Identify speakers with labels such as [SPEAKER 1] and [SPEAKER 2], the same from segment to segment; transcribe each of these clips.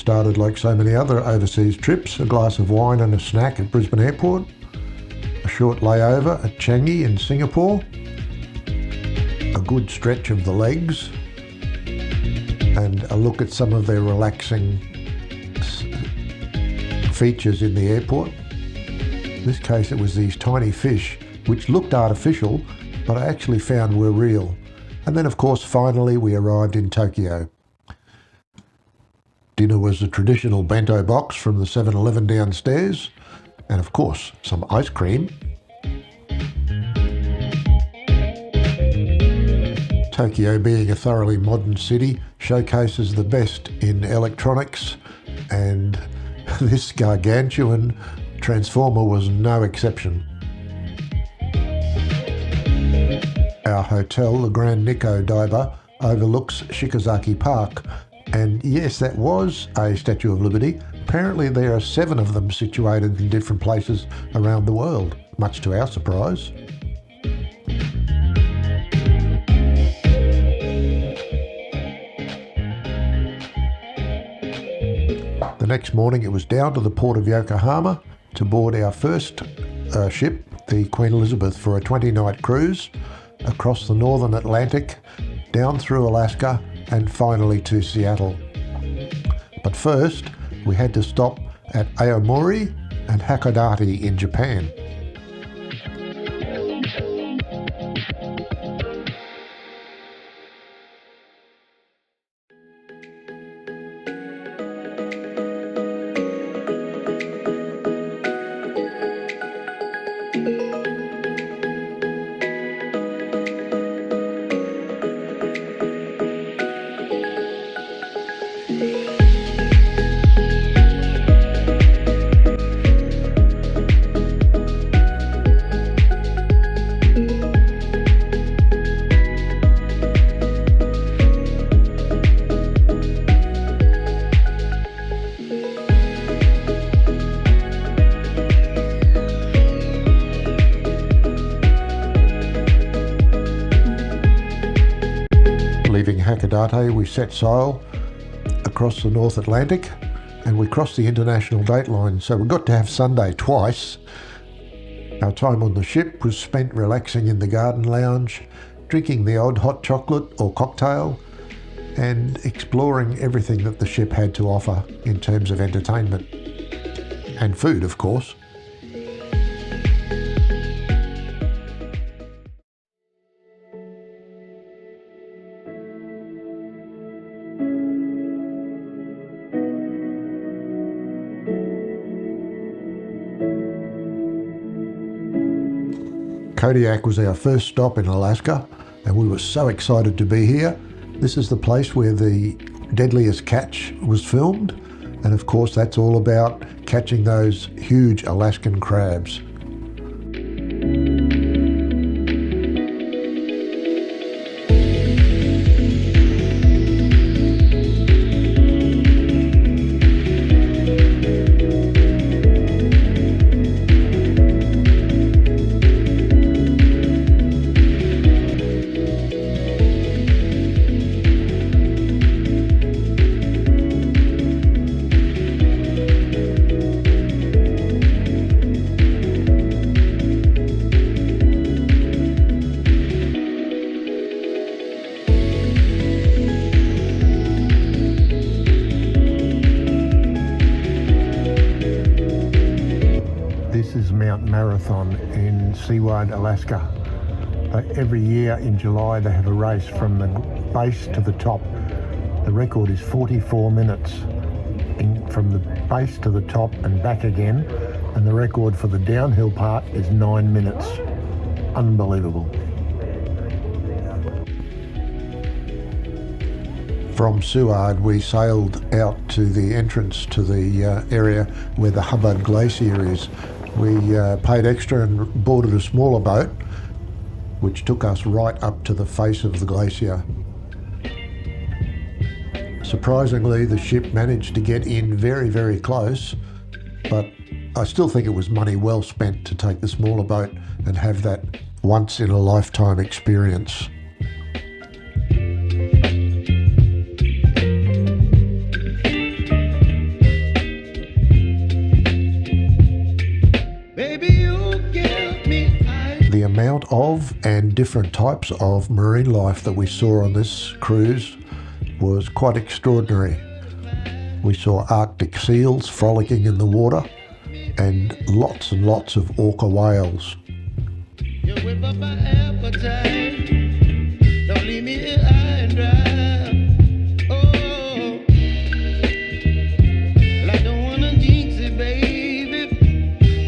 [SPEAKER 1] started like so many other overseas trips, a glass of wine and a snack at Brisbane Airport, a short layover at Changi in Singapore, a good stretch of the legs, and a look at some of their relaxing features in the airport. In this case it was these tiny fish which looked artificial but I actually found were real. And then of course finally we arrived in Tokyo. Dinner was a traditional bento box from the 7-Eleven downstairs, and of course some ice cream. Tokyo, being a thoroughly modern city, showcases the best in electronics, and this gargantuan transformer was no exception. Our hotel, the Grand Nikko Daiba, overlooks Shikozaki Park, and yes, that was a Statue of Liberty. Apparently there are 7 of them situated in different places around the world, much to our surprise. The next morning it was down to the port of Yokohama to board our first ship, the Queen Elizabeth, for a 20-night cruise across the northern Atlantic, down through Alaska, and finally to Seattle. But first, we had to stop at Aomori and Hakodate in Japan. Leaving Hakodate, we set sail across the North Atlantic and we crossed the international date line, so we got to have Sunday twice. Our time on the ship was spent relaxing in the garden lounge, drinking the odd hot chocolate or cocktail, and exploring everything that the ship had to offer in terms of entertainment. And food, of course. Kodiak was our first stop in Alaska, and we were so excited to be here. This is the place where the Deadliest Catch was filmed, and of course that's all about catching those huge Alaskan crabs. Marathon in Seward, Alaska. Every year in July they have a race from the base to the top. The record is 44 minutes from the base to the top and back again, and the record for the downhill part is 9 minutes. Unbelievable. From Seward we sailed out to the entrance to the area where the Hubbard Glacier is. We paid extra and boarded a smaller boat which took us right up to the face of the glacier. Surprisingly, the ship managed to get in very, very close, but I still think it was money well spent to take the smaller boat and have that once-in-a-lifetime experience. amount of and different types of marine life that we saw on this cruise was quite extraordinary. We saw Arctic seals frolicking in the water and lots of orca whales.
[SPEAKER 2] You whip up my appetite. Don't leave me here high and dry. Oh, well, I don't wanna jinx it, baby.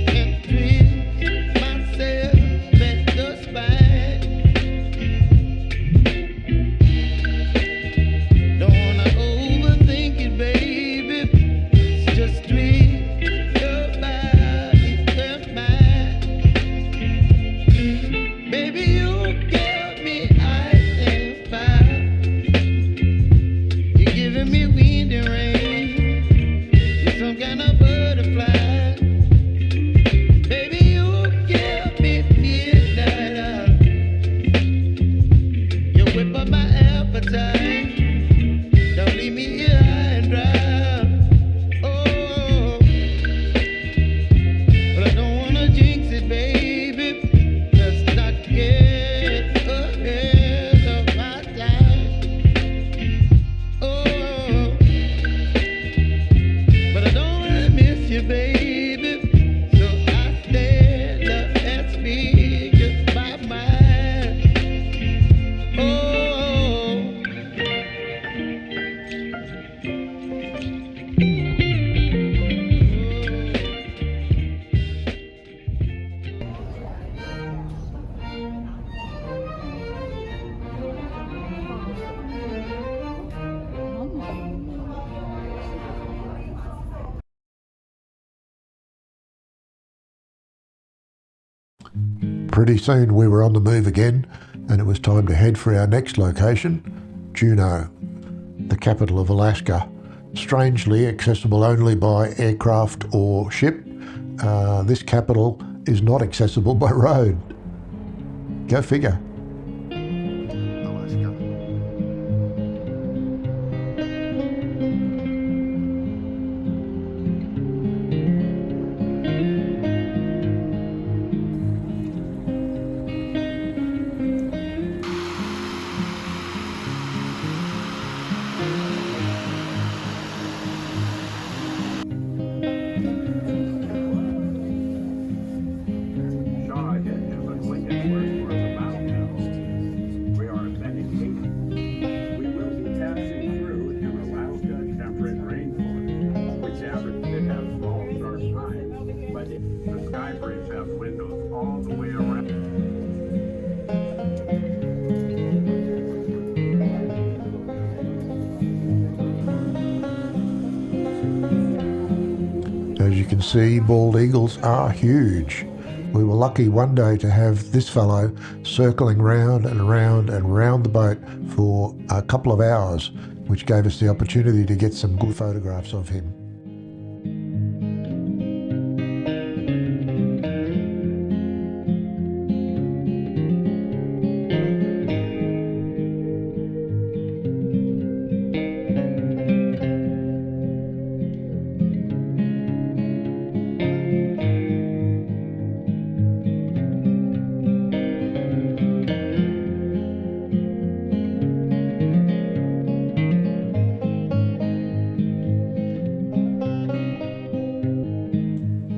[SPEAKER 2] And twist myself at the spine. Don't wanna overthink it, baby. It's just twist your body and mine. Baby, you got me ice and fire. You're giving me wind and rain. You're some kind of butterfly. Baby, you give me midnight hour. You whip up my appetite. Don't leave me here high and dry. Oh, but I don't wanna jinx it, baby. Let's not get ahead of my time. Oh, but I don't wanna miss you, baby. So I stand up and speak just my mind. Oh.
[SPEAKER 1] Pretty soon we were on the move again, and it was time to head for our next location, Juneau, the capital of Alaska. Strangely accessible only by aircraft or ship, this capital is not accessible by road. Go figure. Alaska. As you can see, bald eagles are huge. We were lucky one day to have this fellow circling round and round and round the boat for a couple of hours, which gave us the opportunity to get some good photographs of him.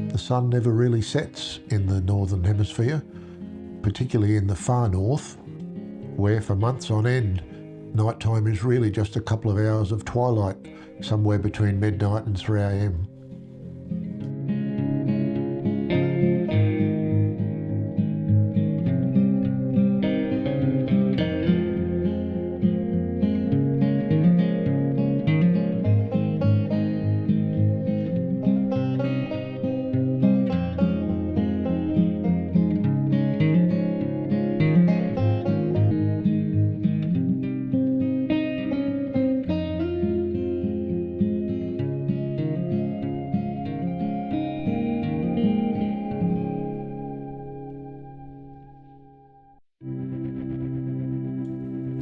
[SPEAKER 1] The sun never really sets in the northern hemisphere, particularly in the far north, where for months on end, nighttime is really just a couple of hours of twilight, somewhere between midnight and 3 a.m.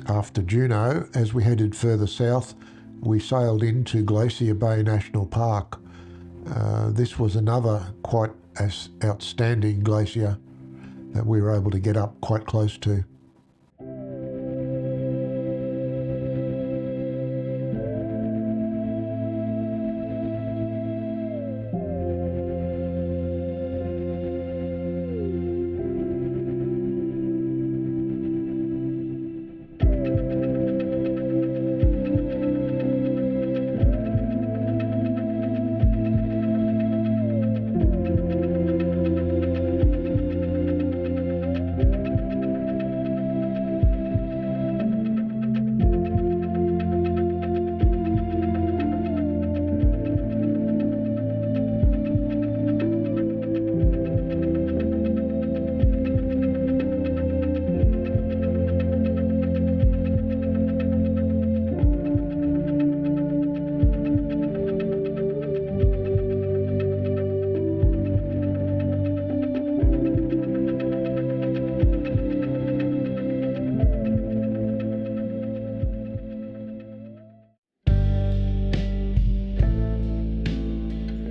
[SPEAKER 1] After Juneau, as we headed further south, we sailed into Glacier Bay National Park. This was another quite outstanding glacier. that we were able to get up quite close to.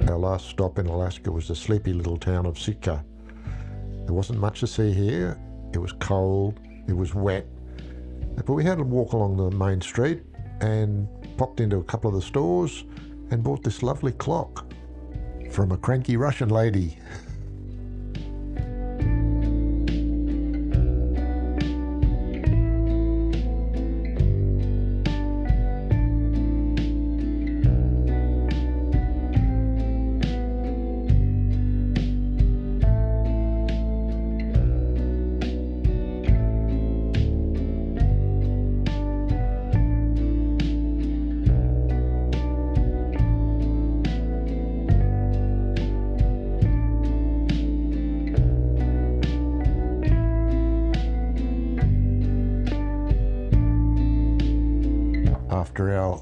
[SPEAKER 1] Our last stop in Alaska was the sleepy little town of Sitka. There wasn't much to see here. It was cold, it was wet, but we had to walk along the main street and popped into a couple of the stores and bought this lovely clock from a cranky Russian lady. After our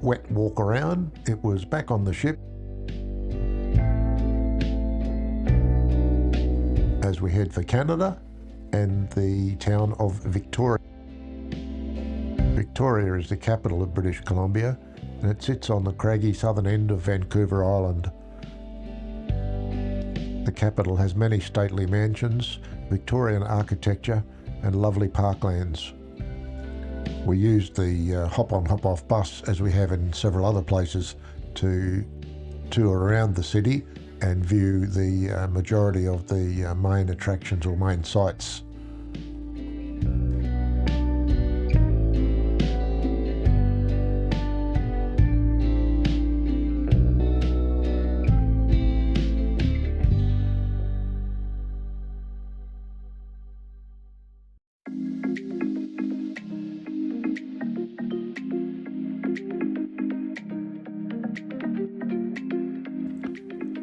[SPEAKER 1] wet walk around, it was back on the ship as we head for Canada and the town of Victoria. Victoria is the capital of British Columbia, and it sits on the craggy southern end of Vancouver Island. The capital has many stately mansions, Victorian architecture and lovely parklands. We used the hop-on hop-off bus, as we have in several other places, to tour around the city and view the majority of the main attractions or main sites.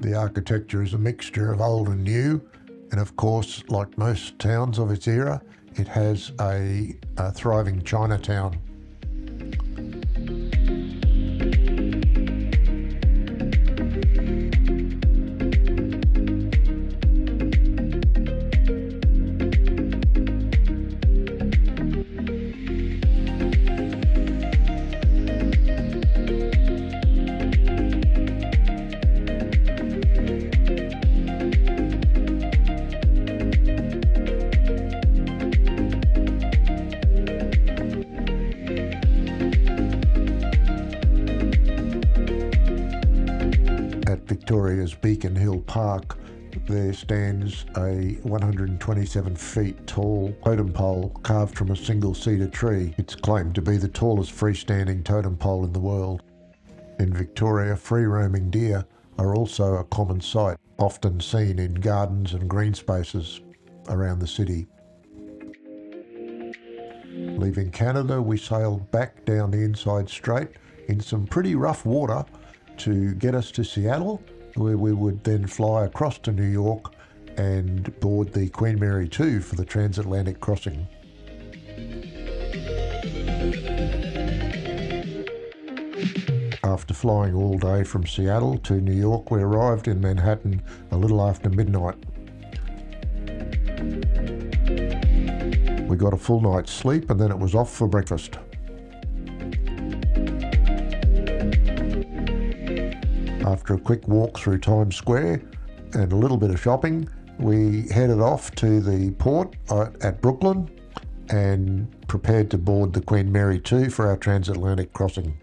[SPEAKER 1] The architecture is a mixture of old and new, and of course, like most towns of its era, it has a thriving Chinatown. Victoria's Beacon Hill Park, there stands a 127 feet tall totem pole carved from a single cedar tree. It's claimed to be the tallest freestanding totem pole in the world. In Victoria, free-roaming deer are also a common sight, often seen in gardens and green spaces around the city. Leaving Canada, we sailed back down the inside strait in some pretty rough water to get us to Seattle, where we would then fly across to New York and board the Queen Mary 2 for the transatlantic crossing. After flying all day from Seattle to New York, we arrived in Manhattan a little after midnight. We got a full night's sleep and then it was off for breakfast. After a quick walk through Times Square and a little bit of shopping, we headed off to the port at Brooklyn and prepared to board the Queen Mary 2 for our transatlantic crossing.